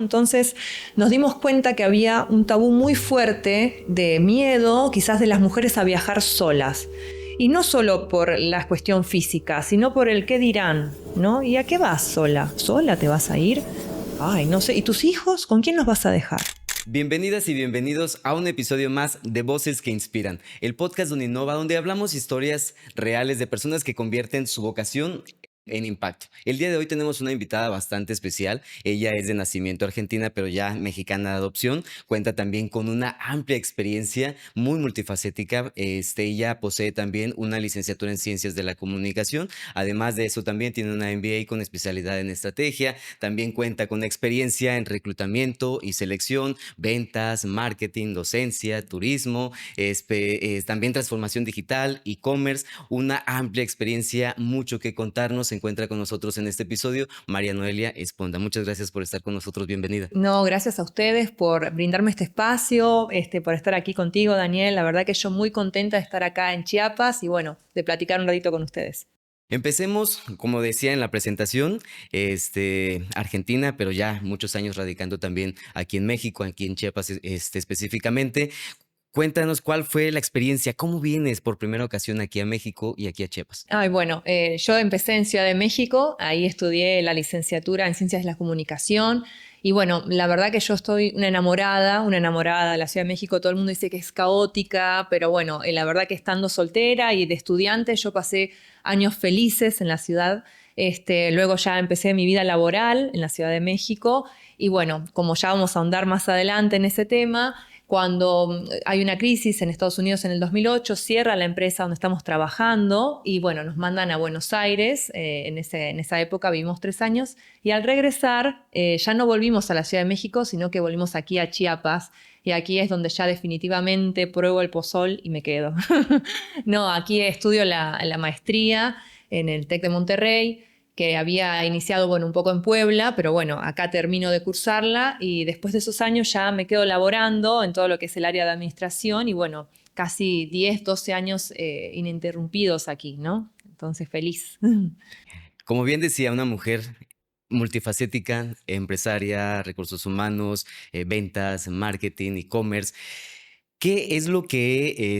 Entonces nos dimos cuenta que había un tabú muy fuerte de miedo, quizás de las mujeres a viajar solas. Y no solo por la cuestión física, sino por el qué dirán, ¿no? ¿Y a qué vas sola? ¿Sola te vas a ir? Ay, no sé. ¿Y tus hijos? ¿Con quién los vas a dejar? Bienvenidas y bienvenidos a un episodio más de Voces que Inspiran, el podcast de Uninova donde hablamos historias reales de personas que convierten su vocación en impacto. El día de hoy tenemos una invitada bastante especial. Ella es de nacimiento argentina, pero ya mexicana de adopción. Cuenta también con una amplia experiencia, muy multifacética. Ella posee también una licenciatura en Ciencias de la Comunicación. Además de eso, también tiene una MBA con especialidad en estrategia. También cuenta con experiencia en reclutamiento y selección, ventas, marketing, docencia, turismo, también transformación digital, e-commerce, una amplia experiencia, mucho que contarnos. Se encuentra con nosotros en este episodio María Noelia Esponda. Muchas gracias por estar con nosotros. Bienvenida. No, gracias a ustedes por brindarme este espacio, por estar aquí contigo, Daniel. La verdad que yo muy contenta de estar acá en Chiapas y bueno, de platicar un ratito con ustedes. Empecemos, como decía en la presentación, Argentina, pero ya muchos años radicando también aquí en México, aquí en Chiapas, específicamente. Cuéntanos cuál fue la experiencia, cómo vienes por primera ocasión aquí a México y aquí a Chiapas. Ay, bueno, yo empecé en Ciudad de México, ahí estudié la licenciatura en Ciencias de la Comunicación y bueno, la verdad que yo estoy una enamorada de la Ciudad de México. Todo el mundo dice que es caótica, pero bueno, la verdad que estando soltera y de estudiante yo pasé años felices en la ciudad. Luego ya empecé mi vida laboral en la Ciudad de México y bueno, como ya vamos a ahondar más adelante en ese tema, cuando hay una crisis en Estados Unidos en el 2008, cierra la empresa donde estamos trabajando y bueno, nos mandan a Buenos Aires. En esa época vivimos 3 años y al regresar ya no volvimos a la Ciudad de México, sino que volvimos aquí a Chiapas. Y aquí es donde ya definitivamente pruebo el pozol y me quedo. No, aquí estudio la maestría en el TEC de Monterrey, que había iniciado, bueno, un poco en Puebla, pero bueno, acá termino de cursarla y después de esos años ya me quedo laborando en todo lo que es el área de administración y bueno, casi 10, 12 años ininterrumpidos aquí, ¿no? Entonces, feliz. Como bien decía, una mujer multifacética, empresaria, recursos humanos, ventas, marketing, e-commerce. ¿Qué es lo que,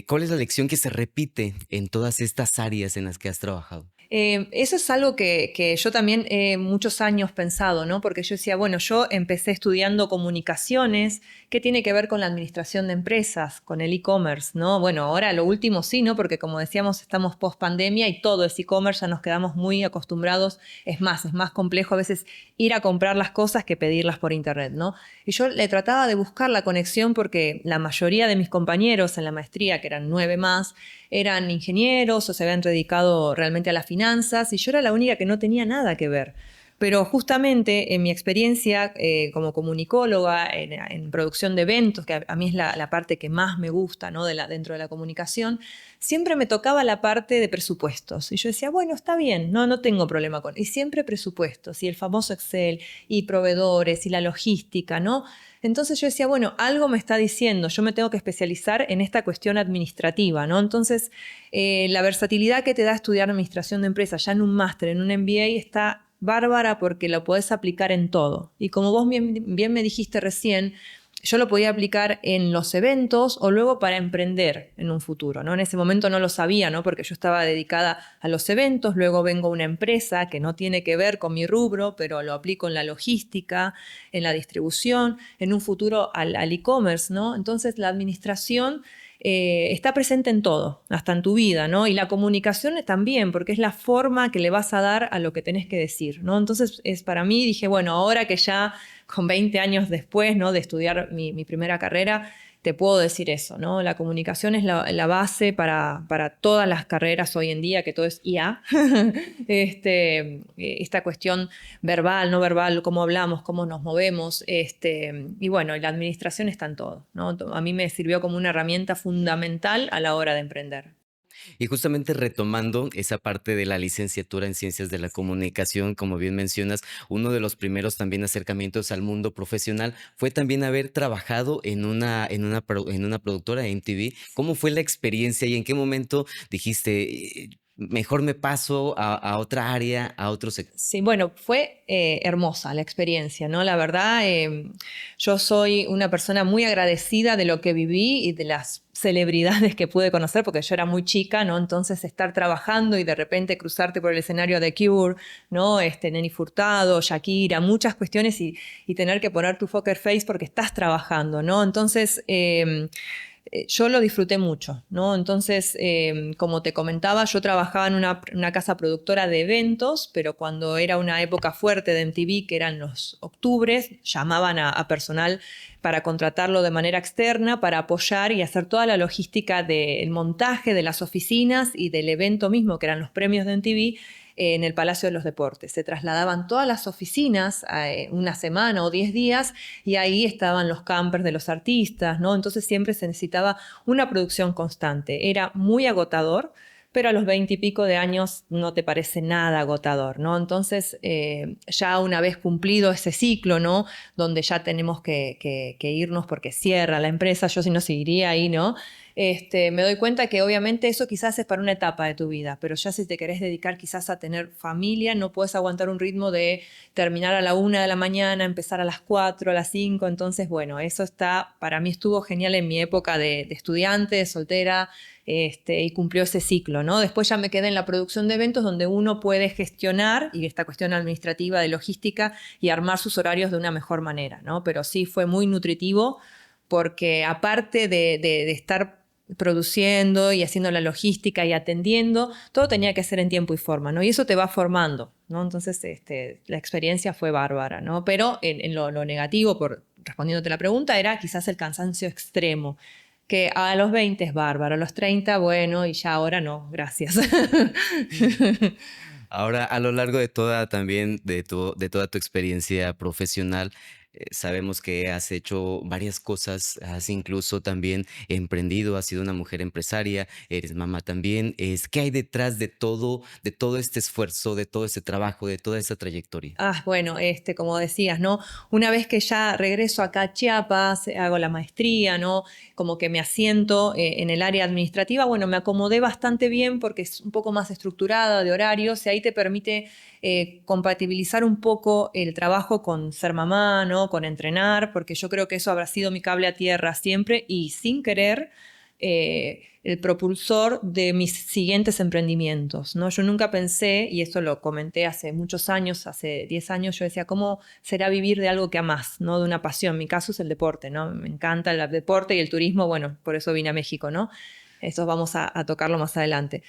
cuál es la lección que se repite en todas estas áreas en las que has trabajado? Eso es algo que yo también he muchos años pensado, ¿no? Porque yo decía, bueno, yo empecé estudiando comunicaciones, ¿qué tiene que ver con la administración de empresas, con el e-commerce, ¿no? Bueno, ahora lo último sí, ¿no? Porque como decíamos, estamos post pandemia y todo es e-commerce, ya nos quedamos muy acostumbrados. Es más complejo a veces ir a comprar las cosas que pedirlas por internet, ¿no? Y yo le trataba de buscar la conexión porque la mayoría de mis compañeros en la maestría, que eran 9 más, eran ingenieros o se habían dedicado realmente a las finanzas y yo era la única que no tenía nada que ver. Pero justamente en mi experiencia como comunicóloga en producción de eventos, que a mí es la parte que más me gusta, ¿no? Dentro de la comunicación, siempre me tocaba la parte de presupuestos. Y yo decía, bueno, está bien, no tengo problema con... Y siempre presupuestos, y el famoso Excel, y proveedores, y la logística, ¿no? Entonces yo decía, bueno, algo me está diciendo, yo me tengo que especializar en esta cuestión administrativa, ¿no? Entonces, la versatilidad que te da estudiar administración de empresas ya en un máster, en un MBA, está bárbara porque lo podés aplicar en todo. Y como vos bien me dijiste recién, yo lo podía aplicar en los eventos o luego para emprender en un futuro, ¿no? En ese momento no lo sabía, ¿no? Porque yo estaba dedicada a los eventos, luego vengo a una empresa que no tiene que ver con mi rubro, pero lo aplico en la logística, en la distribución, en un futuro al e-commerce, ¿no? Entonces la administración está presente en todo, hasta en tu vida, ¿no? Y la comunicación también, porque es la forma que le vas a dar a lo que tenés que decir, ¿no? Entonces, para mí, dije, bueno, ahora que ya con 20 años después, ¿no? De estudiar mi primera carrera, te puedo decir eso, ¿no? La comunicación es la base para todas las carreras hoy en día, que todo es IA. Esta cuestión verbal, no verbal, cómo hablamos, cómo nos movemos. Y bueno, la administración está en todo, ¿no? A mí me sirvió como una herramienta fundamental a la hora de emprender. Y justamente retomando esa parte de la licenciatura en Ciencias de la Comunicación, como bien mencionas, uno de los primeros también acercamientos al mundo profesional fue también haber trabajado en una productora MTV. ¿Cómo fue la experiencia y en qué momento dijiste, mejor me paso a otra área, a otro sector. Sí, bueno, fue hermosa la experiencia, ¿no? La verdad, yo soy una persona muy agradecida de lo que viví y de las celebridades que pude conocer, porque yo era muy chica, ¿no? Entonces estar trabajando y de repente cruzarte por el escenario de Cure, ¿no? Nelly Furtado, Shakira, muchas cuestiones y tener que poner tu poker face porque estás trabajando, ¿no? Entonces, yo lo disfruté mucho, ¿no? Entonces, como te comentaba, yo trabajaba en una casa productora de eventos, pero cuando era una época fuerte de MTV, que eran los octubres, llamaban a personal para contratarlo de manera externa, para apoyar y hacer toda la logística del montaje de las oficinas y del evento mismo, que eran los premios de MTV, en el Palacio de los Deportes. Se trasladaban todas las oficinas una semana o 10 días y ahí estaban los campers de los artistas, ¿no? Entonces siempre se necesitaba una producción constante. Era muy agotador, pero a los 20 y pico de años no te parece nada agotador, ¿no? Entonces, ya una vez cumplido ese ciclo, ¿no? Donde ya tenemos que irnos porque cierra la empresa, yo si no seguiría ahí, ¿no? Me doy cuenta que obviamente eso quizás es para una etapa de tu vida, pero ya si te querés dedicar quizás a tener familia, no puedes aguantar un ritmo de terminar a la 1 de la mañana, empezar a las 4, a las 5, entonces bueno, eso para mí estuvo genial en mi época de estudiante, de soltera, y cumplió ese ciclo, ¿no? Después ya me quedé en la producción de eventos donde uno puede gestionar y esta cuestión administrativa de logística y armar sus horarios de una mejor manera, ¿no? Pero sí fue muy nutritivo porque aparte de estar produciendo y haciendo la logística y atendiendo, todo tenía que ser en tiempo y forma, ¿no? Y eso te va formando, ¿no? Entonces, la experiencia fue bárbara, ¿no? Pero en lo negativo, respondiéndote la pregunta, era quizás el cansancio extremo, que a los 20 es bárbaro, a los 30, bueno, y ya ahora no, gracias. Ahora, a lo largo de toda también de toda tu experiencia profesional, sabemos que has hecho varias cosas, has incluso también emprendido, has sido una mujer empresaria, eres mamá también. ¿Qué hay detrás de todo este esfuerzo, de todo ese trabajo, de toda esa trayectoria? Bueno, como decías, ¿no? Una vez que ya regreso acá a Chiapas, hago la maestría, ¿no? Como que me asiento en el área administrativa, bueno, me acomodé bastante bien porque es un poco más estructurada de horarios y ahí te permite compatibilizar un poco el trabajo con ser mamá, ¿no? Con entrenar, porque yo creo que eso habrá sido mi cable a tierra siempre y sin querer el propulsor de mis siguientes emprendimientos, ¿no? Yo nunca pensé, y esto lo comenté hace muchos años, hace 10 años, yo decía, ¿cómo será vivir de algo que amás, ¿no? De una pasión. En mi caso es el deporte, ¿no? Me encanta el deporte y el turismo, bueno, por eso vine a México, ¿no? Eso vamos a tocarlo más adelante.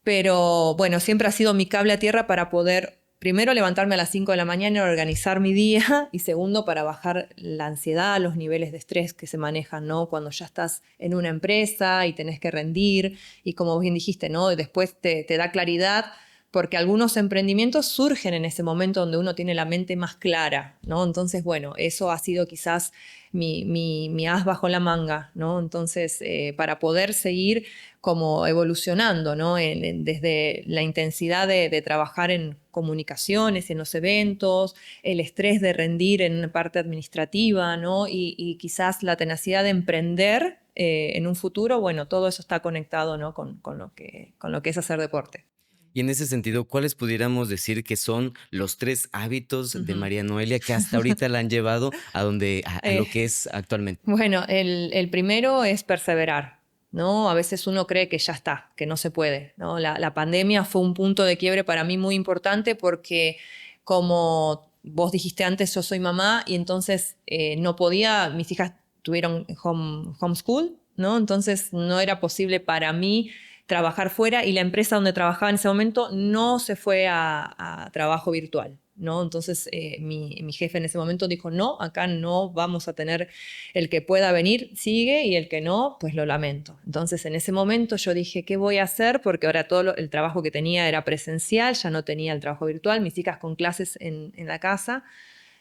Pero bueno, siempre ha sido mi cable a tierra para poder, primero, levantarme a las 5 de la mañana y organizar mi día, y segundo, para bajar la ansiedad, los niveles de estrés que se manejan, ¿no? Cuando ya estás en una empresa y tenés que rendir, y como bien dijiste, ¿no? Después te da claridad, porque algunos emprendimientos surgen en ese momento donde uno tiene la mente más clara, ¿no? Entonces, bueno, eso ha sido quizás mi as bajo la manga, ¿no? Entonces, para poder seguir como evolucionando, ¿no? Desde la intensidad de trabajar en comunicaciones, en los eventos, el estrés de rendir en una parte administrativa, ¿no? Y quizás la tenacidad de emprender en un futuro, bueno, todo eso está conectado, ¿no? con lo que es hacer deporte. Y en ese sentido, ¿cuáles pudiéramos decir que son los 3 hábitos de Ujú. María Noelia que hasta ahorita la han llevado a donde a Eh, lo que es actualmente? Bueno, el primero es perseverar, ¿no? A veces uno cree que ya está, que no se puede, ¿no? La pandemia fue un punto de quiebre para mí muy importante porque, como vos dijiste antes, yo soy mamá y entonces no podía, mis hijas tuvieron homeschool, ¿no? Entonces no era posible para mí trabajar fuera y la empresa donde trabajaba en ese momento no se fue a trabajo virtual, ¿no? Entonces mi jefe en ese momento dijo, no, acá no vamos a tener, el que pueda venir sigue y el que no, pues lo lamento. Entonces en ese momento yo dije, ¿qué voy a hacer? Porque ahora el trabajo que tenía era presencial, ya no tenía el trabajo virtual, mis hijas con clases en la casa.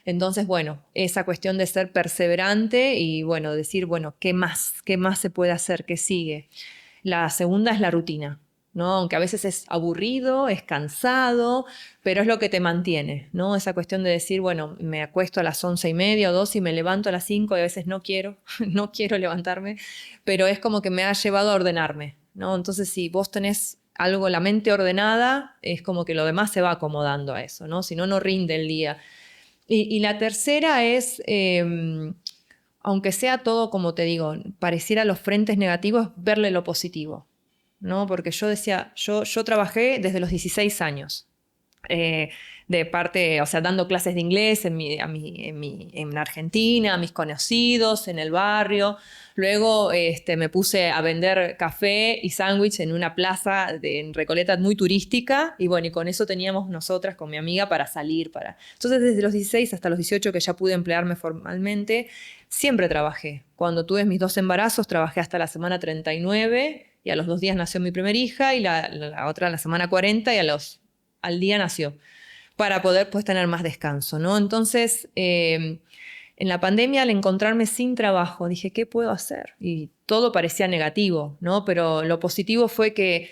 Entonces, bueno, esa cuestión de ser perseverante y, bueno, decir, bueno, ¿qué más? ¿Qué más se puede hacer? ¿Qué sigue? La segunda es la rutina, ¿no? Aunque a veces es aburrido, es cansado, pero es lo que te mantiene, ¿no? Esa cuestión de decir, bueno, me acuesto a las 11:30 o 12 y me levanto a las 5 y a veces no quiero, no quiero levantarme, pero es como que me ha llevado a ordenarme, ¿no? Entonces, si vos tenés algo, la mente ordenada, es como que lo demás se va acomodando a eso, ¿no? Si no, no rinde el día. Y la tercera es, aunque sea todo, como te digo, pareciera los frentes negativos, verle lo positivo, ¿no? Porque yo decía, yo trabajé desde los 16 años. De parte, o sea, dando clases de inglés en Argentina, a mis conocidos, en el barrio. Luego me puse a vender café y sándwich en una plaza en Recoleta muy turística y bueno, y con eso teníamos nosotras con mi amiga para salir. Entonces, desde los 16 hasta los 18 que ya pude emplearme formalmente, siempre trabajé. Cuando tuve mis 2 embarazos, trabajé hasta la semana 39 y a los 2 días nació mi primera hija y la otra a la semana 40 y al día nació, para poder pues tener más descanso, ¿no? Entonces, en la pandemia, al encontrarme sin trabajo, dije, ¿qué puedo hacer? Y todo parecía negativo, ¿no? Pero lo positivo fue que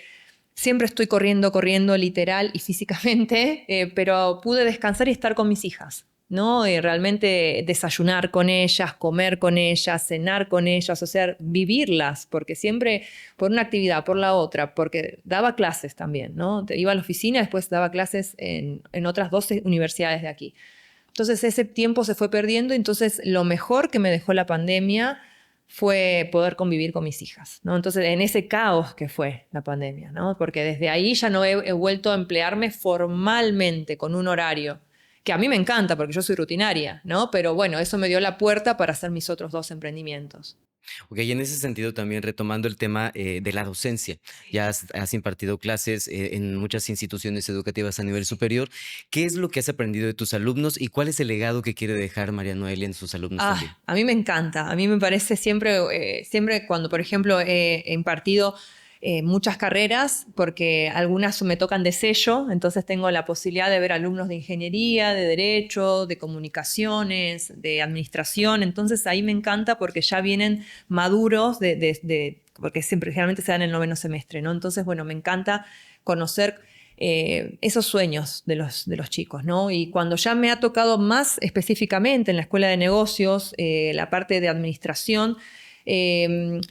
siempre estoy corriendo literal y físicamente, pero pude descansar y estar con mis hijas, ¿no? Realmente desayunar con ellas, comer con ellas, cenar con ellas, o sea, vivirlas, porque siempre por una actividad, por la otra, porque daba clases también, ¿no? Iba a la oficina, después daba clases en otras 12 universidades de aquí. Entonces ese tiempo se fue perdiendo, entonces lo mejor que me dejó la pandemia fue poder convivir con mis hijas, ¿no? Entonces, en ese caos que fue la pandemia, ¿no? Porque desde ahí ya no he vuelto a emplearme formalmente con un horario, que a mí me encanta porque yo soy rutinaria, ¿no? Pero bueno, eso me dio la puerta para hacer mis otros 2 emprendimientos. Ok, y en ese sentido también retomando el tema de la docencia, ya has impartido clases en muchas instituciones educativas a nivel superior. ¿Qué es lo que has aprendido de tus alumnos y cuál es el legado que quiere dejar María Noelia en sus alumnos también? A mí me encanta, a mí me parece siempre cuando, por ejemplo, he impartido muchas carreras, porque algunas me tocan de sello, entonces tengo la posibilidad de ver alumnos de ingeniería, de derecho, de comunicaciones, de administración, entonces ahí me encanta porque ya vienen maduros porque siempre generalmente se dan en el 9º semestre, ¿no? Entonces, bueno, me encanta conocer esos sueños de los chicos, ¿no? Y cuando ya me ha tocado más específicamente en la escuela de negocios, la parte de administración, me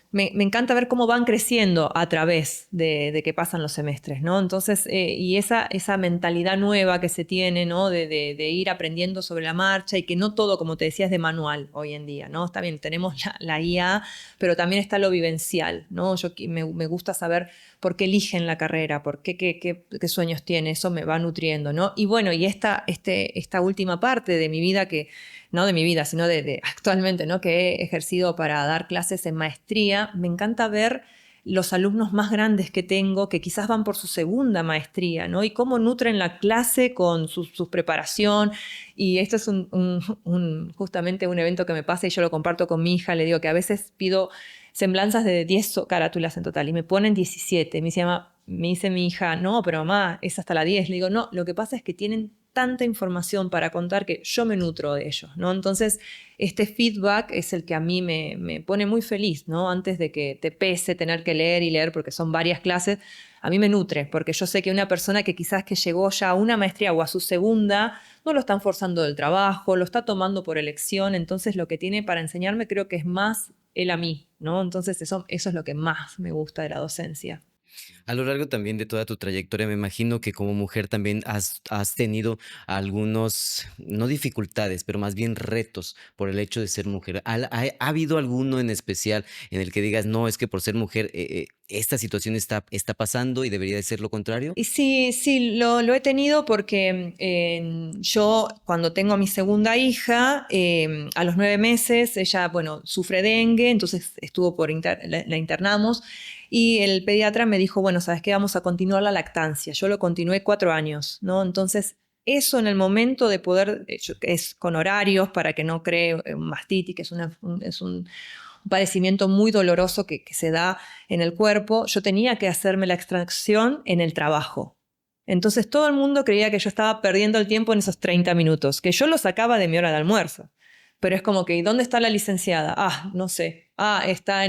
encanta ver cómo van creciendo a través de que pasan los semestres, ¿no? Entonces, y esa mentalidad nueva que se tiene, ¿no? De ir aprendiendo sobre la marcha y que no todo, como te decía, es de manual hoy en día, ¿no? Está bien, tenemos la IA, pero también está lo vivencial, ¿no? Me gusta saber por qué eligen la carrera, qué sueños tienen, eso me va nutriendo, ¿no? Y bueno, y esta última parte de mi vida no de mi vida, sino de actualmente, ¿no? Que he ejercido para dar clases en maestría, me encanta ver los alumnos más grandes que tengo, que quizás van por su segunda maestría, ¿no? Y cómo nutren la clase con su preparación. Y esto es justamente un evento que me pasa y yo lo comparto con mi hija, le digo que a veces pido semblanzas de 10 carátulas en total y me ponen 17. Me dice mi hija, no, pero mamá, es hasta la 10. Le digo, no, lo que pasa es que tienen tanta información para contar que yo me nutro de ellos, ¿no? Entonces, este feedback es el que a mí me pone muy feliz, ¿no? Antes de que te pese tener que leer y leer, porque son varias clases, a mí me nutre, porque yo sé que una persona que quizás que llegó ya a una maestría o a su segunda, no lo están forzando del trabajo, lo está tomando por elección, entonces lo que tiene para enseñarme creo que es más él a mí, ¿no? Entonces eso es lo que más me gusta de la docencia. A lo largo también de toda tu trayectoria, me imagino que como mujer también has tenido algunos, no dificultades, pero más bien retos por el hecho de ser mujer. ¿Ha habido alguno en especial en el que digas, no, es que por ser mujer esta situación está pasando y debería de ser lo contrario? Y sí, lo he tenido porque yo cuando tengo a mi segunda hija, a los 9 meses, ella, bueno, sufre dengue, entonces la internamos y el pediatra me dijo, bueno, ¿sabes qué? Vamos a continuar la lactancia. Yo lo continué 4 años, ¿no? Entonces, eso en el momento de poder, es con horarios para que no cree mastitis, que es un padecimiento muy doloroso que se da en el cuerpo, yo tenía que hacerme la extracción en el trabajo. Entonces todo el mundo creía que yo estaba perdiendo el tiempo en esos 30 minutos, que yo lo sacaba de mi hora de almuerzo. Pero es como que, ¿y dónde está la licenciada? Ah, no sé. Ah, está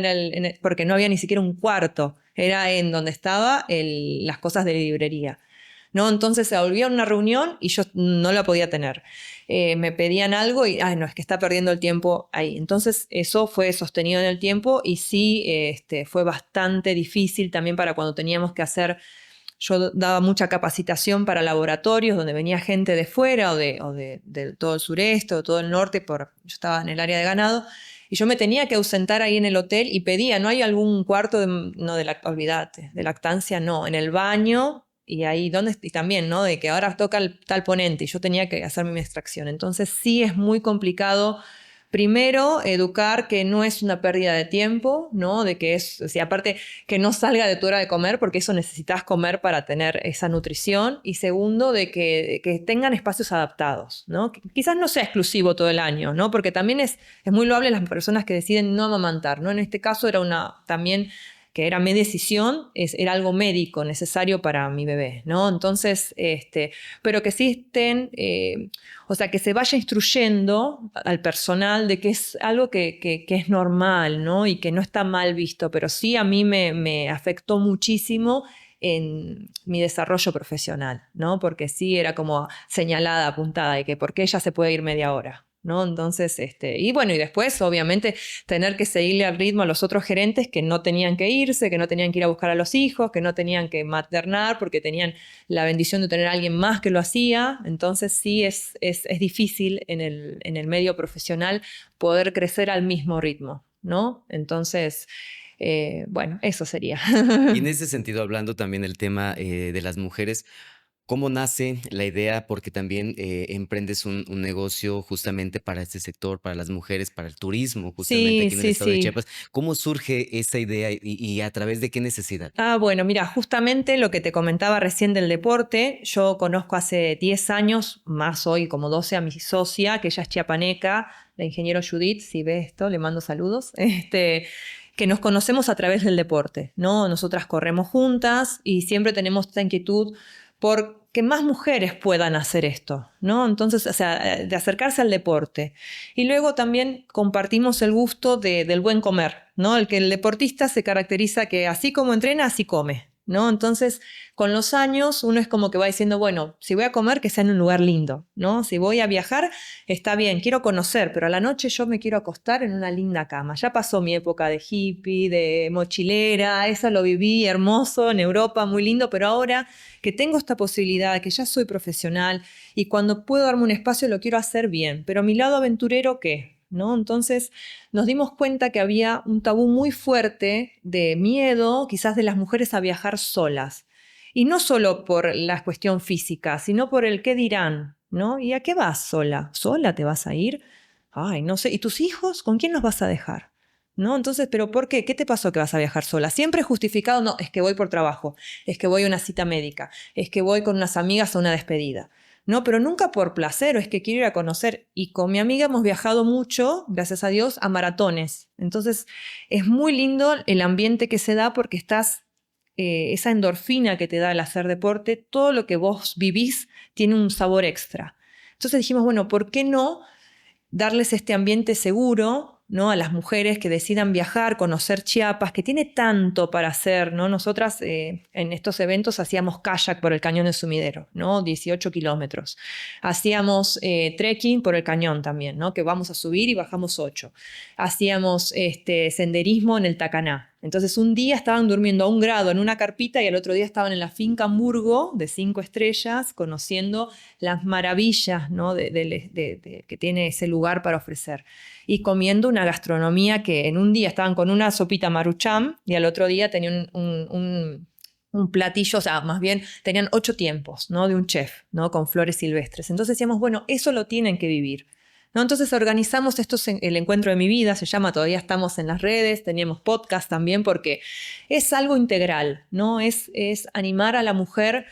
porque no había ni siquiera un cuarto. Era en donde estaba las cosas de librería. ¿No? Entonces se volvía una reunión y yo no la podía tener. Me pedían algo y, ay, no, es que está perdiendo el tiempo ahí. Entonces eso fue sostenido en el tiempo y sí fue bastante difícil también para cuando teníamos que hacer yo daba mucha capacitación para laboratorios donde venía gente de fuera de todo el sureste o todo el norte, yo estaba en el área de ganado, y yo me tenía que ausentar ahí en el hotel y pedía, ¿no hay algún cuarto olvídate, de lactancia? No, en el baño, y ahí, y también, ¿no? De que ahora toca el tal ponente, y yo tenía que hacer mi extracción. Entonces sí es muy complicado. Primero, educar que no es una pérdida de tiempo, ¿no? De que es, o sea, aparte, que no salga de tu hora de comer, porque eso necesitas comer para tener esa nutrición. Y segundo, de que tengan espacios adaptados, ¿no? Que quizás no sea exclusivo todo el año, ¿no? Porque también es muy loable las personas que deciden no amamantar, ¿no? En este caso era también que era mi decisión, era algo médico necesario para mi bebé, ¿no? Entonces, pero que sí estén, o sea, que se vaya instruyendo al personal de que es algo que es normal, ¿no? Y que no está mal visto, pero sí a mí me afectó muchísimo en mi desarrollo profesional, ¿no? Porque sí era como señalada, apuntada, de que por qué ella se puede ir media hora, ¿no? Entonces, y bueno, y después, obviamente, tener que seguirle al ritmo a los otros gerentes que no tenían que irse, que no tenían que ir a buscar a los hijos, que no tenían que maternar porque tenían la bendición de tener a alguien más que lo hacía. Entonces, sí es difícil en el medio profesional poder crecer al mismo ritmo, ¿no? Entonces, bueno, eso sería. Y en ese sentido, hablando también del tema de las mujeres, ¿cómo nace la idea? Porque también emprendes un negocio justamente para este sector, para las mujeres, para el turismo, justamente Sí, aquí en el sí, estado de sí. Chiapas. ¿Cómo surge esa idea y a través de qué necesidad? Bueno, mira, justamente lo que te comentaba recién del deporte, yo conozco hace 10 años, más hoy como 12, a mi socia, que ella es chiapaneca, la ingeniero Judith, si ve esto, le mando saludos, que nos conocemos a través del deporte, ¿no? Nosotras corremos juntas y siempre tenemos esta inquietud por que más mujeres puedan hacer esto, ¿no? Entonces, o sea, de acercarse al deporte. Y luego también compartimos el gusto del buen comer, ¿no? El deportista se caracteriza que así como entrena, así come, ¿no? Entonces, con los años, uno es como que va diciendo, bueno, si voy a comer, que sea en un lugar lindo, ¿no? Si voy a viajar, está bien, quiero conocer, pero a la noche yo me quiero acostar en una linda cama. Ya pasó mi época de hippie, de mochilera, eso lo viví hermoso en Europa, muy lindo, pero ahora que tengo esta posibilidad, que ya soy profesional y cuando puedo darme un espacio lo quiero hacer bien, pero mi lado aventurero, ¿qué? ¿No? Entonces nos dimos cuenta que había un tabú muy fuerte de miedo, quizás de las mujeres a viajar solas. Y no solo por la cuestión física, sino por el qué dirán, ¿no? ¿Y a qué vas sola? ¿Sola te vas a ir? Ay, no sé. ¿Y tus hijos? ¿Con quién los vas a dejar? ¿No? Entonces, ¿pero por qué? ¿Qué te pasó que vas a viajar sola? Siempre justificado, no, es que voy por trabajo, es que voy a una cita médica, es que voy con unas amigas a una despedida. No, pero nunca por placer, o es que quiero ir a conocer. Y con mi amiga hemos viajado mucho, gracias a Dios, a maratones. Entonces, es muy lindo el ambiente que se da porque estás, esa endorfina que te da el hacer deporte, todo lo que vos vivís tiene un sabor extra. Entonces dijimos, bueno, ¿por qué no darles este ambiente seguro, ¿no? A las mujeres que decidan viajar, conocer Chiapas, que tiene tanto para hacer, ¿no? Nosotras en estos eventos hacíamos kayak por el cañón de Sumidero, ¿no? 18 kilómetros. Hacíamos trekking por el cañón también, ¿no? Que vamos a subir y bajamos 8. Hacíamos senderismo en el Tacaná. Entonces un día estaban durmiendo a 1 grado en una carpita y al otro día estaban en la finca Hamburgo de 5 estrellas conociendo las maravillas, ¿no? que tiene ese lugar para ofrecer. Y comiendo una gastronomía que en un día estaban con una sopita maruchan y al otro día tenían un platillo, o sea, más bien tenían 8 tiempos, ¿no? De un chef, ¿no? Con flores silvestres. Entonces decíamos, bueno, eso lo tienen que vivir, ¿no? Entonces organizamos el encuentro de mi vida, se llama, todavía estamos en las redes, teníamos podcast también porque es algo integral, ¿no? Es animar a la mujer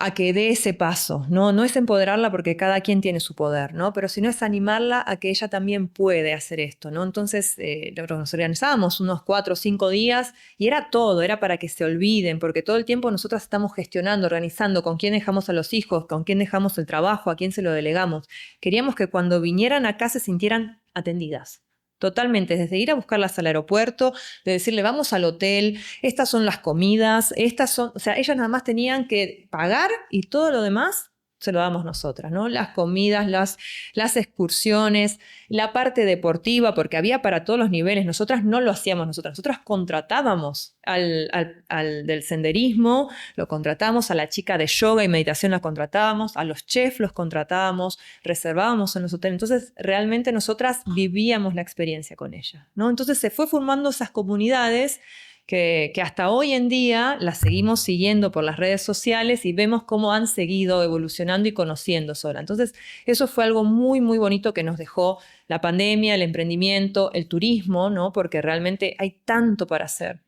a que dé ese paso, ¿no? No es empoderarla porque cada quien tiene su poder, ¿no? Pero sino es animarla a que ella también puede hacer esto, ¿no? Entonces nos organizábamos unos 4 o 5 días y era todo, era para que se olviden, porque todo el tiempo nosotras estamos gestionando, organizando con quién dejamos a los hijos, con quién dejamos el trabajo, a quién se lo delegamos. Queríamos que cuando vinieran acá se sintieran atendidas. Totalmente, desde ir a buscarlas al aeropuerto, de decirle vamos al hotel, estas son las comidas, estas son, o sea, ellas nada más tenían que pagar y todo lo demás se lo damos nosotras, ¿no? Las comidas, las excursiones, la parte deportiva, porque había para todos los niveles. Nosotras no lo hacíamos nosotras contratábamos al del senderismo, lo contratábamos, a la chica de yoga y meditación la contratábamos, a los chefs los contratábamos, reservábamos en los hoteles. Entonces, realmente nosotras vivíamos la experiencia con ella, ¿no? Entonces se fue formando esas comunidades que hasta hoy en día las seguimos siguiendo por las redes sociales y vemos cómo han seguido evolucionando y conociendo Sora. Entonces, eso fue algo muy, muy bonito que nos dejó la pandemia, el emprendimiento, el turismo, ¿no? Porque realmente hay tanto para hacer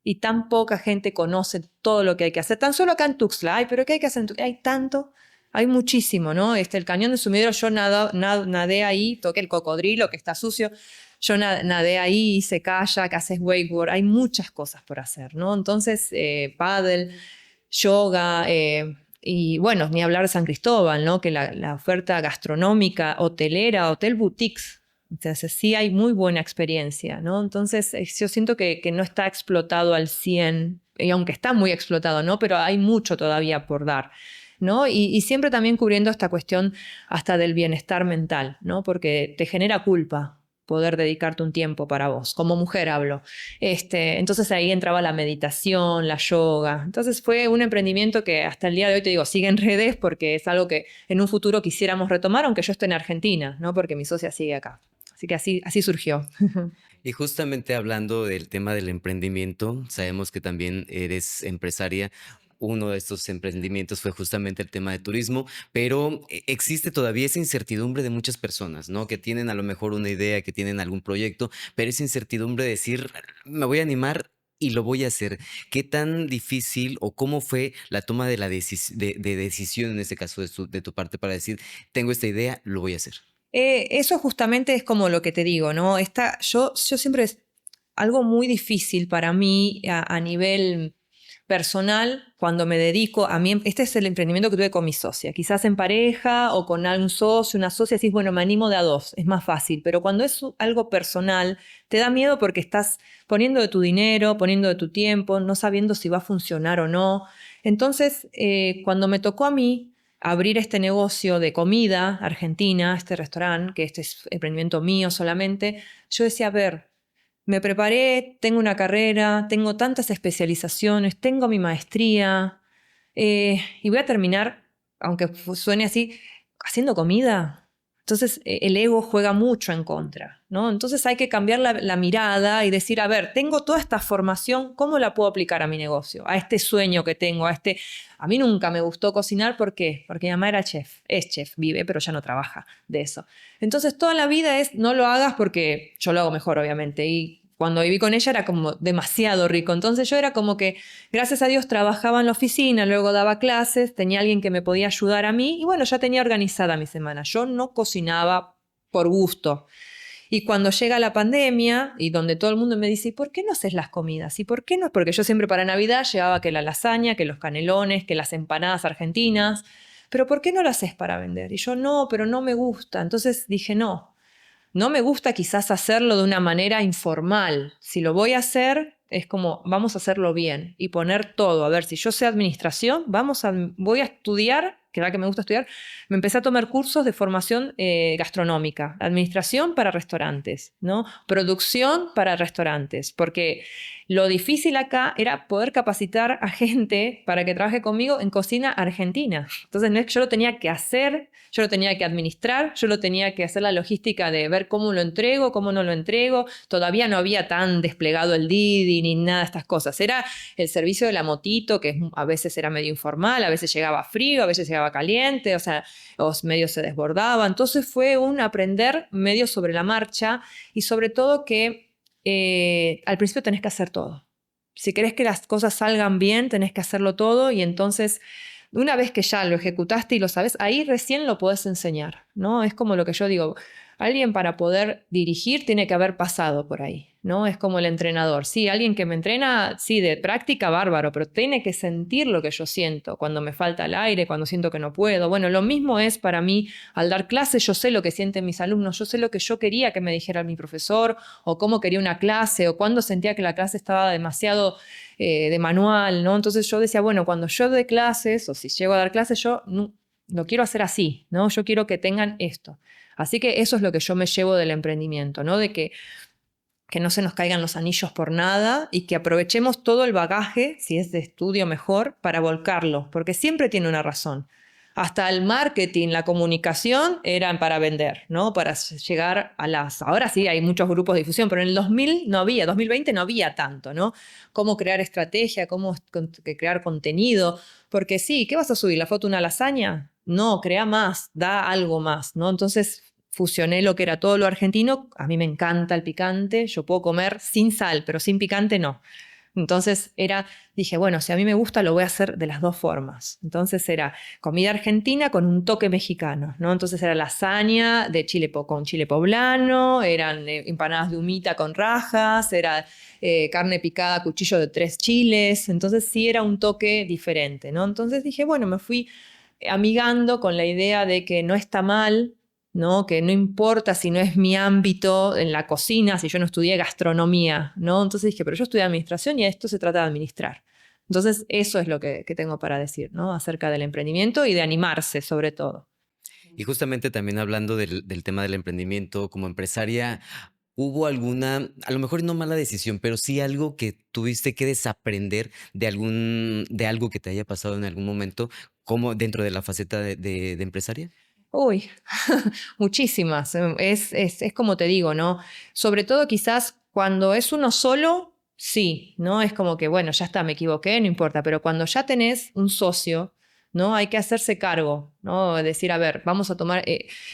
y tan poca gente conoce todo lo que hay que hacer. Tan solo acá en Tuxtla, ay, pero ¿qué hay que hacer en Tuxtla? Hay tanto, hay muchísimo, ¿no? El cañón de Sumidero, yo nadé ahí, toqué el cocodrilo que está sucio. Yo nadé ahí, hice kayak, haces wakeboard, hay muchas cosas por hacer, ¿no? Entonces, pádel, yoga, y bueno, ni hablar de San Cristóbal, ¿no? Que la oferta gastronómica, hotelera, hotel boutiques, entonces sí hay muy buena experiencia, ¿no? Entonces, yo siento que no está explotado al 100, y aunque está muy explotado, ¿no? Pero hay mucho todavía por dar, ¿no? Y siempre también cubriendo esta cuestión hasta del bienestar mental, ¿no? Porque te genera culpa poder dedicarte un tiempo para vos. Como mujer hablo. Entonces ahí entraba la meditación, la yoga. Entonces fue un emprendimiento que hasta el día de hoy, te digo, sigue en redes porque es algo que en un futuro quisiéramos retomar, aunque yo esté en Argentina, ¿no? Porque mi socia sigue acá. Así que así surgió. Y justamente hablando del tema del emprendimiento, sabemos que también eres empresaria. Uno de estos emprendimientos fue justamente el tema de turismo, pero existe todavía esa incertidumbre de muchas personas, ¿no? Que tienen a lo mejor una idea, que tienen algún proyecto, pero esa incertidumbre de decir, me voy a animar y lo voy a hacer. ¿Qué tan difícil o cómo fue la toma de de decisión en este caso de tu parte para decir, tengo esta idea, lo voy a hacer? Eso justamente es como lo que te digo, ¿no? Yo siempre es algo muy difícil para mí a nivel personal cuando me dedico a mí. Este es el emprendimiento que tuve con mi socia. Quizás en pareja o con algún socio, una socia, decís, bueno, me animo de a dos, es más fácil. Pero cuando es algo personal, te da miedo porque estás poniendo de tu dinero, poniendo de tu tiempo, no sabiendo si va a funcionar o no. Entonces, cuando me tocó a mí abrir este negocio de comida argentina, este restaurante, que este es emprendimiento mío solamente, yo decía, a ver, me preparé, tengo una carrera, tengo tantas especializaciones, tengo mi maestría, y voy a terminar, aunque suene así, haciendo comida. Entonces, el ego juega mucho en contra, ¿no? Entonces hay que cambiar la mirada y decir, a ver, tengo toda esta formación, ¿cómo la puedo aplicar a mi negocio? A este sueño que tengo, a este... A mí nunca me gustó cocinar, ¿por qué? Porque mi mamá era chef, es chef, vive, pero ya no trabaja de eso. Entonces, toda la vida es, no lo hagas porque yo lo hago mejor, obviamente, y cuando viví con ella era como demasiado rico. Entonces yo era como que, gracias a Dios, trabajaba en la oficina, luego daba clases, tenía alguien que me podía ayudar a mí y bueno, ya tenía organizada mi semana. Yo no cocinaba por gusto. Y cuando llega la pandemia y donde todo el mundo me dice, ¿y por qué no haces las comidas? ¿Y por qué no? Porque yo siempre para Navidad llevaba que la lasaña, que los canelones, que las empanadas argentinas. Pero ¿por qué no lo haces para vender? Y yo no, pero no me gusta. Entonces dije, no. No me gusta quizás hacerlo de una manera informal. Si lo voy a hacer, es como, vamos a hacerlo bien y poner todo. A ver, si yo sé administración, voy a estudiar, que era que me gusta estudiar, me empecé a tomar cursos de formación gastronómica, administración para restaurantes, ¿no? Producción para restaurantes, porque lo difícil acá era poder capacitar a gente para que trabaje conmigo en cocina argentina. Entonces no es que yo lo tenía que hacer, yo lo tenía que administrar, yo lo tenía que hacer la logística de ver cómo lo entrego, cómo no lo entrego. Todavía no había tan desplegado el Didi ni nada de estas cosas. Era el servicio de la motito, que a veces era medio informal, a veces llegaba frío, a veces llegaba caliente, o sea, los medios se desbordaban. Entonces fue un aprender medio sobre la marcha y sobre todo que al principio tenés que hacer todo. Si querés que las cosas salgan bien, tenés que hacerlo todo y entonces una vez que ya lo ejecutaste y lo sabes, ahí recién lo podés enseñar, ¿no? Es como lo que yo digo, alguien para poder dirigir tiene que haber pasado por ahí, ¿no? Es como el entrenador. Sí, alguien que me entrena, sí, de práctica, bárbaro, pero tiene que sentir lo que yo siento cuando me falta el aire, cuando siento que no puedo. Bueno, lo mismo es para mí al dar clases, yo sé lo que sienten mis alumnos, yo sé lo que yo quería que me dijera mi profesor, o cómo quería una clase, o cuando sentía que la clase estaba demasiado de manual, ¿no? Entonces yo decía, bueno, cuando yo doy clases, o si llego a dar clases, yo lo quiero hacer así, ¿no? Yo quiero que tengan esto. Así que eso es lo que yo me llevo del emprendimiento, ¿no? De que no se nos caigan los anillos por nada y que aprovechemos todo el bagaje, si es de estudio mejor, para volcarlo, porque siempre tiene una razón. Hasta el marketing, la comunicación eran para vender, ¿no? Para llegar a las... Ahora sí hay muchos grupos de difusión, pero en el 2000 no había, 2020 no había tanto, ¿no? Cómo crear estrategia, cómo crear contenido, porque sí, ¿qué vas a subir? ¿La foto de una lasaña? No, crea más, da algo más, ¿no? Entonces fusioné lo que era todo lo argentino. A mí me encanta el picante, yo puedo comer sin sal, pero sin picante no. Entonces dije, bueno, si a mí me gusta, lo voy a hacer de las dos formas. Entonces era comida argentina con un toque mexicano, ¿no? Entonces era lasaña de con chile poblano, eran empanadas de humita con rajas, era carne picada a cuchillo de 3 chiles. Entonces sí era un toque diferente, ¿no? Entonces dije, bueno, me fui amigando con la idea de que no está mal, ¿no? Que no importa si no es mi ámbito en la cocina, si yo no estudié gastronomía, ¿no? Entonces dije, pero yo estudié administración y esto se trata de administrar. Entonces eso es lo que tengo para decir, ¿no? Acerca del emprendimiento y de animarse sobre todo. Y justamente también hablando del tema del emprendimiento como empresaria, ¿hubo alguna, a lo mejor no mala decisión, pero sí algo que tuviste que desaprender de algo que te haya pasado en algún momento, como dentro de la faceta de empresaria? Uy, muchísimas. Es como te digo, ¿no? Sobre todo quizás cuando es uno solo, sí, ¿no? Es como que, bueno, ya está, me equivoqué, no importa, pero cuando ya tenés un socio, ¿no? Hay que hacerse cargo, ¿no? Decir, a ver, vamos a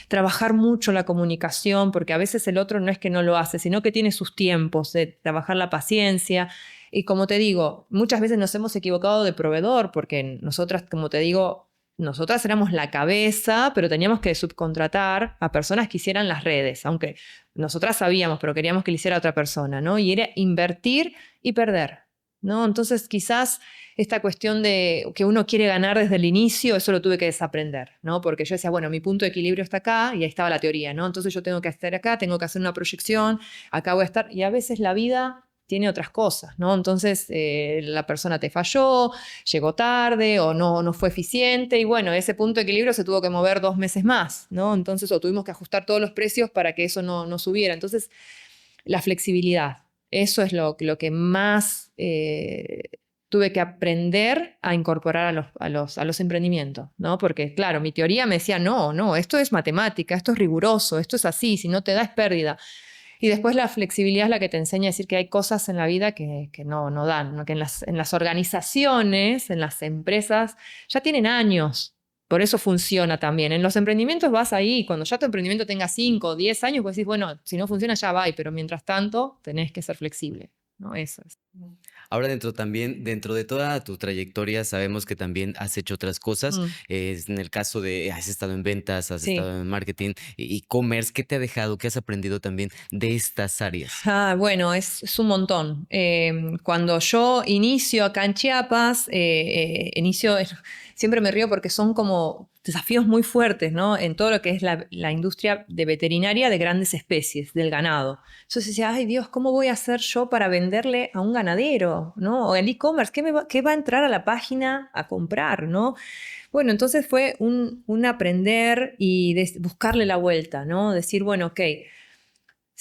trabajar mucho la comunicación, porque a veces el otro no es que no lo hace, sino que tiene sus tiempos de trabajar la paciencia. Y como te digo, muchas veces nos hemos equivocado de proveedor, porque nosotras, como te digo, nosotras éramos la cabeza, pero teníamos que subcontratar a personas que hicieran las redes, aunque nosotras sabíamos, pero queríamos que lo hiciera otra persona, ¿no? Y era invertir y perder, ¿no? Entonces quizás esta cuestión de que uno quiere ganar desde el inicio, eso lo tuve que desaprender, ¿no? Porque yo decía, bueno, mi punto de equilibrio está acá y ahí estaba la teoría, ¿no? Entonces yo tengo que estar acá, tengo que hacer una proyección, acá voy a estar, y a veces la vida tiene otras cosas, ¿no? Entonces la persona te falló, llegó tarde o no fue eficiente y bueno, ese punto de equilibrio se tuvo que mover 2 meses más, ¿no? Entonces, o tuvimos que ajustar todos los precios para que eso no subiera. Entonces, la flexibilidad, eso es lo que más tuve que aprender a incorporar a los emprendimientos, ¿no? Porque, claro, mi teoría me decía, no, esto es matemática, esto es riguroso, esto es así, si no te da es pérdida. Y después la flexibilidad es la que te enseña a decir que hay cosas en la vida que no dan, ¿no? Que en las organizaciones, en las empresas, ya tienen años. Por eso funciona también. En los emprendimientos vas ahí, cuando ya tu emprendimiento tenga 5 o 10 años, pues decís, bueno, si no funciona ya va, pero mientras tanto tenés que ser flexible, ¿no? Eso es. Ahora dentro de toda tu trayectoria, sabemos que también has hecho otras cosas. Mm, En el caso de, has estado en ventas, has sí. estado en marketing, e-commerce, ¿qué te ha dejado? ¿Qué has aprendido también de estas áreas? Bueno, es un montón. Cuando yo inicio acá en Chiapas, siempre me río porque son como desafíos muy fuertes, ¿no? En todo lo que es la industria de veterinaria de grandes especies, del ganado. Entonces decía, ay Dios, ¿cómo voy a hacer yo para venderle a un ganadero, ¿no? O el e-commerce, ¿qué va a entrar a la página a comprar, ¿no? Bueno, entonces fue un aprender y buscarle la vuelta, ¿no? Decir, bueno, ok,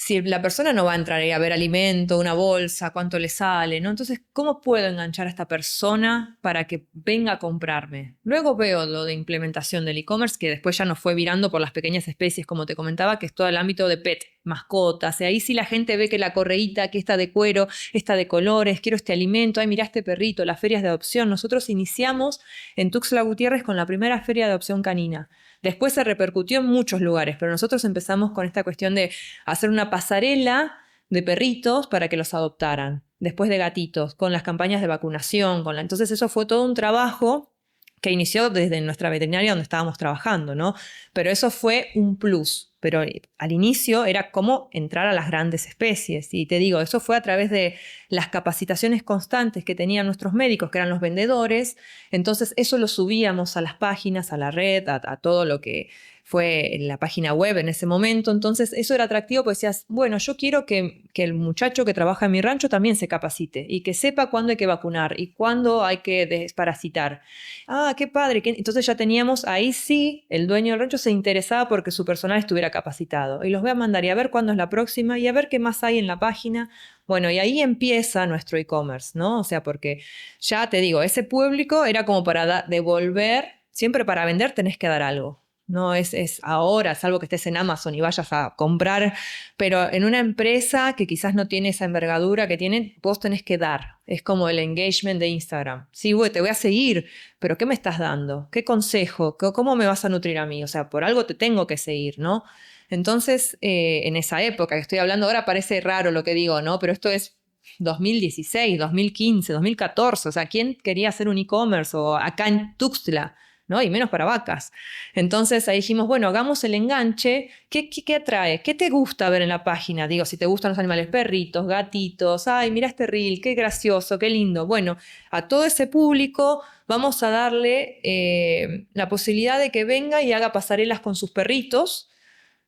si la persona no va a entrar ahí a ver alimento, una bolsa, cuánto le sale, ¿no? Entonces, ¿cómo puedo enganchar a esta persona para que venga a comprarme? Luego veo lo de implementación del e-commerce, que después ya nos fue virando por las pequeñas especies, como te comentaba, que es todo el ámbito de pet, mascotas. Y ahí sí la gente ve que la correíta, que está de cuero, está de colores, quiero este alimento, ay, mira este perrito, las ferias de adopción. Nosotros iniciamos en Tuxtla Gutiérrez con la primera feria de adopción canina. Después se repercutió en muchos lugares, pero nosotros empezamos con esta cuestión de hacer una pasarela de perritos para que los adoptaran, después de gatitos, con las campañas de vacunación. Entonces eso fue todo un trabajo que inició desde nuestra veterinaria donde estábamos trabajando, ¿no? Pero eso fue un plus. Pero al inicio era cómo entrar a las grandes especies. Y te digo, eso fue a través de las capacitaciones constantes que tenían nuestros médicos, que eran los vendedores. Entonces eso lo subíamos a las páginas, a la red, a todo lo que fue en la página web en ese momento. Entonces eso era atractivo porque decías, bueno, yo quiero que el muchacho que trabaja en mi rancho también se capacite y que sepa cuándo hay que vacunar y cuándo hay que desparasitar. Ah, qué padre. Entonces ya teníamos, ahí sí, el dueño del rancho se interesaba porque su personal estuviera capacitado. Y los voy a mandar y a ver cuándo es la próxima y a ver qué más hay en la página. Bueno, y ahí empieza nuestro e-commerce, ¿no? O sea, porque ya te digo, ese público era como para devolver, siempre para vender tenés que dar algo. No es ahora, salvo que estés en Amazon y vayas a comprar, pero en una empresa que quizás no tiene esa envergadura que tiene, vos tenés que dar. Es como el engagement de Instagram. Sí, güey, te voy a seguir, pero ¿qué me estás dando? ¿Qué consejo? ¿Cómo me vas a nutrir a mí? O sea, por algo te tengo que seguir, ¿no? Entonces, en esa época que estoy hablando ahora parece raro lo que digo, ¿no? Pero esto es 2016, 2015, 2014. O sea, ¿quién quería hacer un e-commerce o acá en Tuxtla? ¿No? Y menos para vacas. Entonces ahí dijimos, bueno, hagamos el enganche. ¿Qué atrae? ¿Qué te gusta ver en la página? Digo, si te gustan los animales, perritos, gatitos, ay, mira este reel, qué gracioso, qué lindo. Bueno, a todo ese público vamos a darle la posibilidad de que venga y haga pasarelas con sus perritos,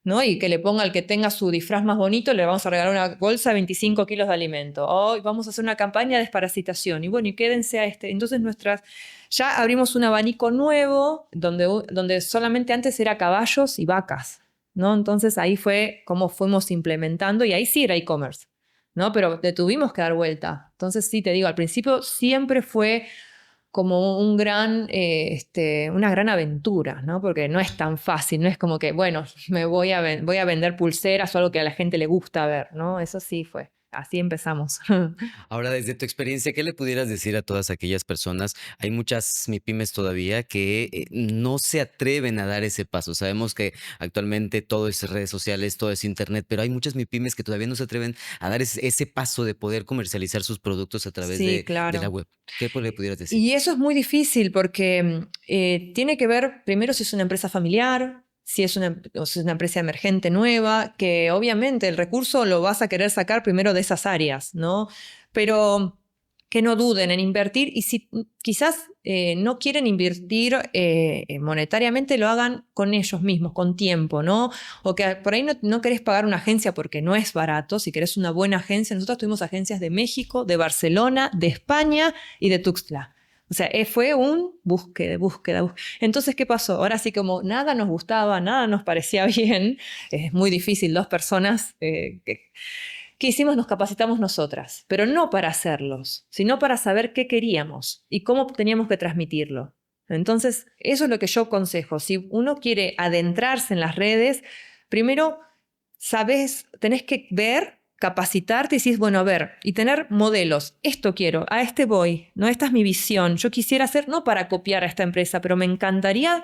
¿no? Y que le ponga al que tenga su disfraz más bonito, le vamos a regalar una bolsa de 25 kilos de alimento. Hoy vamos a hacer una campaña de desparasitación. Y bueno, y quédense a este. Entonces ya abrimos un abanico nuevo donde solamente antes era caballos y vacas, ¿no? Entonces ahí fue como fuimos implementando y ahí sí era e-commerce, ¿no? Pero le tuvimos que dar vuelta. Entonces sí, te digo, al principio siempre fue como una gran aventura, ¿no? Porque no es tan fácil, no es como que, bueno, voy a vender pulseras o algo que a la gente le gusta ver, ¿no? Eso sí fue, así empezamos. Ahora, desde tu experiencia, ¿qué le pudieras decir a todas aquellas personas? Hay muchas MIPYMES todavía que no se atreven a dar ese paso. Sabemos que actualmente todo es redes sociales, todo es internet, pero hay muchas MIPYMES que todavía no se atreven a dar ese paso de poder comercializar sus productos a través Sí, de la claro. web. ¿Qué le pudieras decir? Y eso es muy difícil porque tiene que ver primero si es una empresa familiar, o si es una empresa emergente nueva, que obviamente el recurso lo vas a querer sacar primero de esas áreas, ¿no? Pero que no duden en invertir y si quizás no quieren invertir monetariamente, lo hagan con ellos mismos, con tiempo, ¿no? O que por ahí no querés pagar una agencia porque no es barato, si querés una buena agencia. Nosotros tuvimos agencias de México, de Barcelona, de España y de Tuxtla. O sea, fue un búsqueda. Entonces, ¿qué pasó? Ahora sí, como nada nos gustaba, nada nos parecía bien, es muy difícil, dos personas ¿qué hicimos? Nos capacitamos nosotras, pero no para hacerlos, sino para saber qué queríamos y cómo teníamos que transmitirlo. Entonces, eso es lo que yo aconsejo. Si uno quiere adentrarse en las redes, primero tenés que ver, capacitarte y decís, bueno, a ver, y tener modelos. Esto quiero, a este voy, ¿no? Esta es mi visión. Yo quisiera hacer, no para copiar a esta empresa, pero me encantaría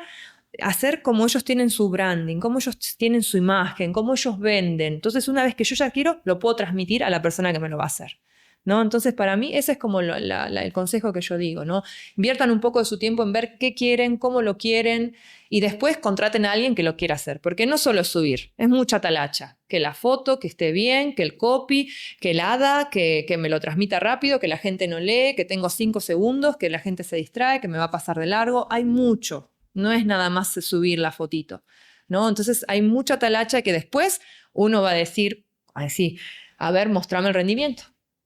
hacer como ellos tienen su branding, cómo ellos tienen su imagen, cómo ellos venden. Entonces, una vez que yo ya quiero, lo puedo transmitir a la persona que me lo va a hacer, ¿no? Entonces, para mí, ese es como el consejo que yo digo, ¿no? Inviertan un poco de su tiempo en ver qué quieren, cómo lo quieren, y después contraten a alguien que lo quiera hacer, porque no solo es subir, es mucha talacha. Que la foto, que esté bien, que el copy, que el hada, que me lo transmita rápido, que la gente no lee, que tengo 5 segundos, que la gente se distrae, que me va a pasar de largo. Hay mucho. No es nada más subir la fotito, ¿no? Entonces hay mucha talacha que después uno va a decir, a ver, mostrame el rendimiento,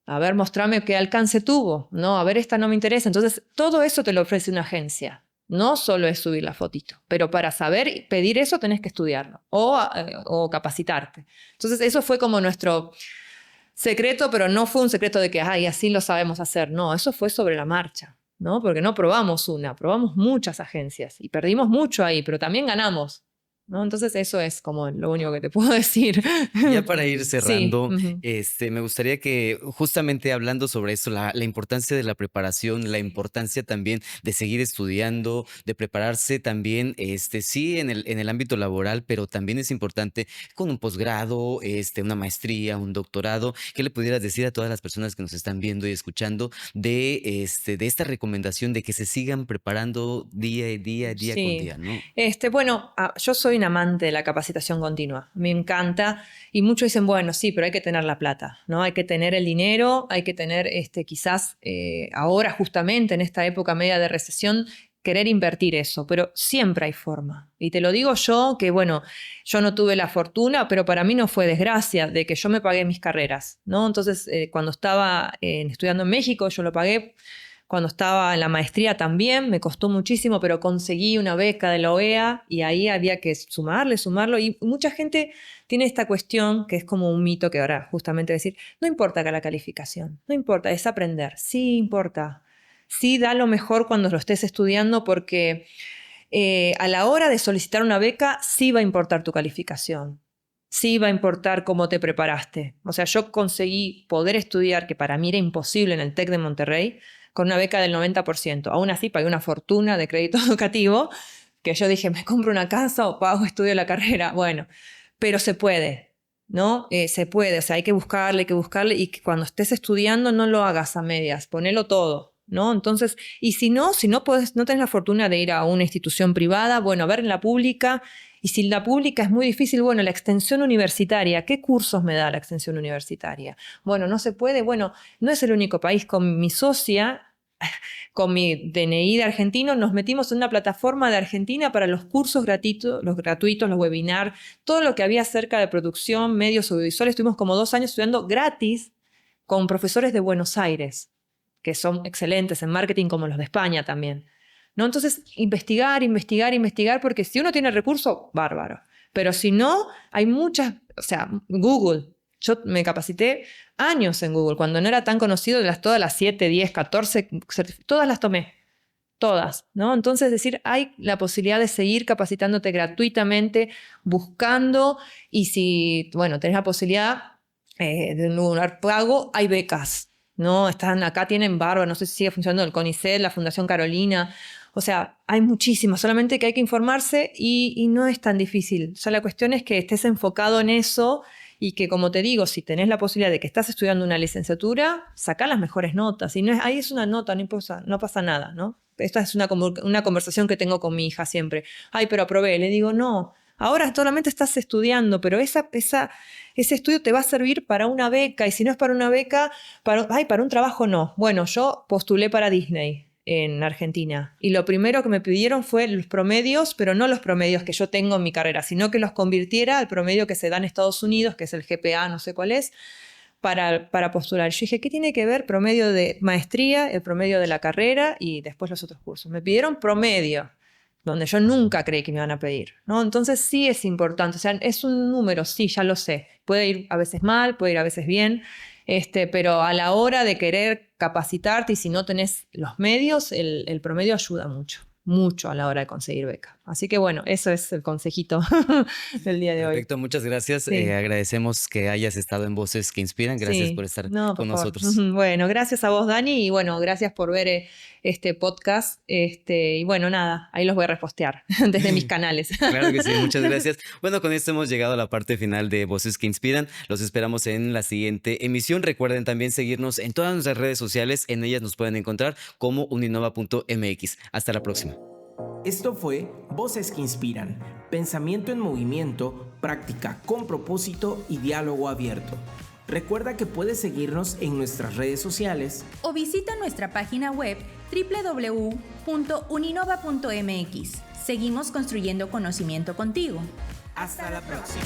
a ver, mostrame qué alcance tuvo, ¿no? A ver, esta no me interesa. Entonces todo eso te lo ofrece una agencia. No solo es subir la fotito, pero para saber pedir eso tenés que estudiarlo o capacitarte. Entonces eso fue como nuestro secreto, pero no fue un secreto de que, ay, así lo sabemos hacer. No, eso fue sobre la marcha, ¿no? Porque no probamos probamos muchas agencias y perdimos mucho ahí, pero también ganamos, ¿no? Entonces eso es como lo único que te puedo decir. Ya para ir Sí. cerrando, me gustaría que justamente hablando sobre esto, la importancia de la preparación, la importancia también de seguir estudiando, de prepararse también, sí, en el ámbito laboral, pero también es importante con un posgrado, una maestría, un doctorado. ¿Qué le pudieras decir a todas las personas que nos están viendo y escuchando de esta recomendación de que se sigan preparando día con Sí. día, ¿no? Bueno, yo soy un amante de la capacitación continua. Me encanta. Y muchos dicen, bueno, sí, pero hay que tener la plata, ¿no? Hay que tener el dinero, hay que tener quizás ahora justamente en esta época media de recesión, querer invertir eso, pero siempre hay forma. Y te lo digo yo, que bueno, yo no tuve la fortuna, pero para mí no fue desgracia de que yo me pagué mis carreras, ¿no? Entonces, cuando estaba estudiando en México, yo lo pagué. Cuando estaba en la maestría también, me costó muchísimo, pero conseguí una beca de la OEA y ahí había que sumarlo. Y mucha gente tiene esta cuestión que es como un mito que ahora justamente decir, no importa que la calificación, no importa, es aprender. Sí importa. Sí da lo mejor cuando lo estés estudiando porque a la hora de solicitar una beca sí va a importar tu calificación. Sí va a importar cómo te preparaste. O sea, yo conseguí poder estudiar, que para mí era imposible en el TEC de Monterrey, con una beca del 90%. Aún así pagué una fortuna de crédito educativo, que yo dije, me compro una casa o pago, estudio la carrera. Bueno, pero se puede, ¿no? Se puede, o sea, hay que buscarle, y que cuando estés estudiando no lo hagas a medias, ponelo todo, ¿no? Entonces, y si no puedes, no tenés la fortuna de ir a una institución privada, bueno, a ver en la pública. Y si la pública es muy difícil, bueno, la extensión universitaria, ¿qué cursos me da la extensión universitaria? Bueno, no se puede, bueno, no es el único país. Con mi socia, con mi DNI de argentino, nos metimos en una plataforma de Argentina para los cursos gratuitos, los webinars, todo lo que había acerca de producción, medios audiovisuales. Estuvimos como 2 años estudiando gratis con profesores de Buenos Aires, que son excelentes en marketing, como los de España también, ¿no? Entonces, investigar, porque si uno tiene recursos, bárbaro. Pero si no, hay muchas, o sea, Google. Yo me capacité años en Google, cuando no era tan conocido, todas las 7, 10, 14, todas las tomé. Todas, ¿no? Entonces, decir, hay la posibilidad de seguir capacitándote gratuitamente, buscando, y si, bueno, tenés la posibilidad de un lugar pago, hay becas, ¿no? Están acá, tienen barba, no sé si sigue funcionando el CONICET, la Fundación Carolina. O sea, hay muchísimas, solamente que hay que informarse y no es tan difícil. O sea, la cuestión es que estés enfocado en eso y que, como te digo, si tenés la posibilidad de que estás estudiando una licenciatura, sacá las mejores notas. Y no es, ahí es una nota, no pasa nada, ¿no? Esta es una conversación que tengo con mi hija siempre. Ay, pero aprobé. Le digo, no, ahora solamente estás estudiando, pero ese estudio te va a servir para una beca. Y si no es para una beca, para un trabajo no. Bueno, yo postulé para Disney en Argentina. Y lo primero que me pidieron fue los promedios, pero no los promedios que yo tengo en mi carrera, sino que los convirtiera al promedio que se da en Estados Unidos, que es el GPA, no sé cuál es, para postular. Yo dije, ¿qué tiene que ver promedio de maestría, el promedio de la carrera y después los otros cursos? Me pidieron promedio, donde yo nunca creí que me iban a pedir, ¿no? Entonces sí es importante, o sea, es un número, sí, ya lo sé. Puede ir a veces mal, puede ir a veces bien, pero a la hora de querer capacitarte y si no tenés los medios, el promedio ayuda mucho a la hora de conseguir beca. Así que bueno, eso es el consejito del día de hoy. Perfecto, muchas gracias. Sí. Agradecemos que hayas estado en Voces que Inspiran. Gracias Sí. por estar No, con por favor. nosotros. Bueno, gracias a vos, Dani, y bueno, gracias por ver este podcast. Y bueno, nada, ahí los voy a repostear desde mis canales. Claro que sí, muchas gracias. Bueno, con esto hemos llegado a la parte final de Voces que Inspiran. Los esperamos en la siguiente emisión. Recuerden también seguirnos en todas nuestras redes sociales. En ellas nos pueden encontrar como uninova.mx. Hasta la próxima. Esto fue Voces que Inspiran, pensamiento en movimiento, práctica con propósito y diálogo abierto. Recuerda que puedes seguirnos en nuestras redes sociales o visita nuestra página web www.uninova.mx. Seguimos construyendo conocimiento contigo. Hasta la próxima.